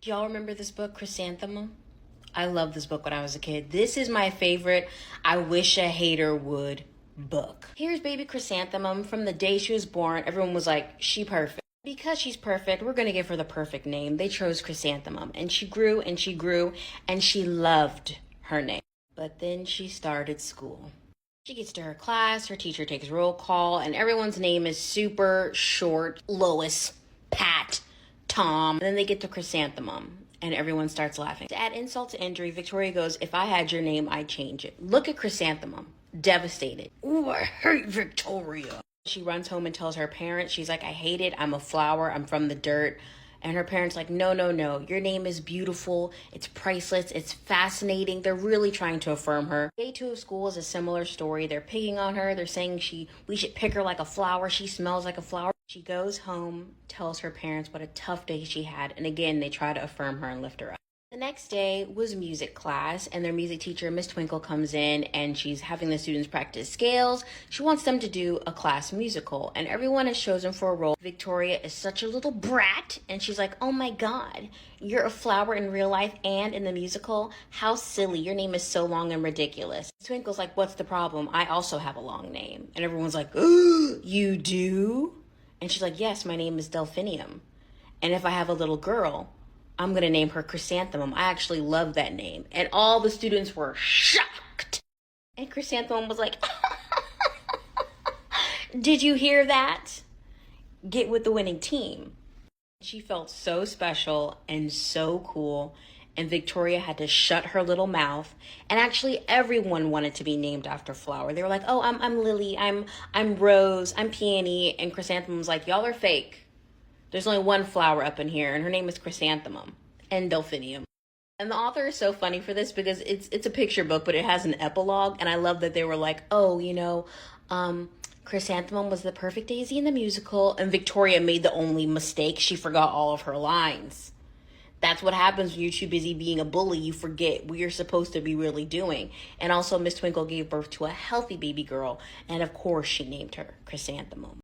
Do y'all remember this book, Chrysanthemum? I loved this book when I was a kid. This is my favorite I wish a hater would book. Here's baby Chrysanthemum. From the day she was born, everyone was like, she perfect. Because she's perfect, we're gonna give her the perfect name. They chose Chrysanthemum. And she grew and she grew and she loved her name. But then she started school. She gets to her class, her teacher takes roll call, and everyone's name is super short. Lois, Pat, Tom. And then they get to Chrysanthemum, and everyone starts laughing. To add insult to injury, Victoria goes, if I had your name, I'd change it. Look at Chrysanthemum. Devastated. Ooh, I hate Victoria. She runs home and tells her parents, she's like, I hate it. I'm a flower. I'm from the dirt. And her parents like, no, no, no. Your name is beautiful. It's priceless. It's fascinating. They're really trying to affirm her. Day 2 of school is a similar story. They're picking on her. They're saying we should pick her like a flower. She smells like a flower. She goes home, tells her parents what a tough day she had. And again, they try to affirm her and lift her up. The next day was music class, and their music teacher, Miss Twinkle, comes in and she's having the students practice scales. She wants them to do a class musical, and everyone is chosen for a role. Victoria is such a little brat, and she's like, oh my God, you're a flower in real life and in the musical? How silly. Your name is so long and ridiculous. Twinkle's like, what's the problem? I also have a long name. And everyone's like, oh, you do? And she's like, yes, my name is Delphinium. And if I have a little girl, I'm going to name her Chrysanthemum. I actually love that name. And all the students were shocked. And Chrysanthemum was like, did you hear that? Get with the winning team. She felt so special and so cool. And Victoria had to shut her little mouth. And actually everyone wanted to be named after flower. They were like, oh, I'm Lily. I'm Rose. I'm Peony. And Chrysanthemum was like, y'all are fake. There's only one flower up in here, and her name is Chrysanthemum and Delphinium. And the author is so funny for this because it's a picture book, but it has an epilogue, and I love that they were like, oh, Chrysanthemum was the perfect daisy in the musical, and Victoria made the only mistake. She forgot all of her lines. That's what happens when you're too busy being a bully. You forget what you're supposed to be really doing. And also, Miss Twinkle gave birth to a healthy baby girl, and of course, she named her Chrysanthemum.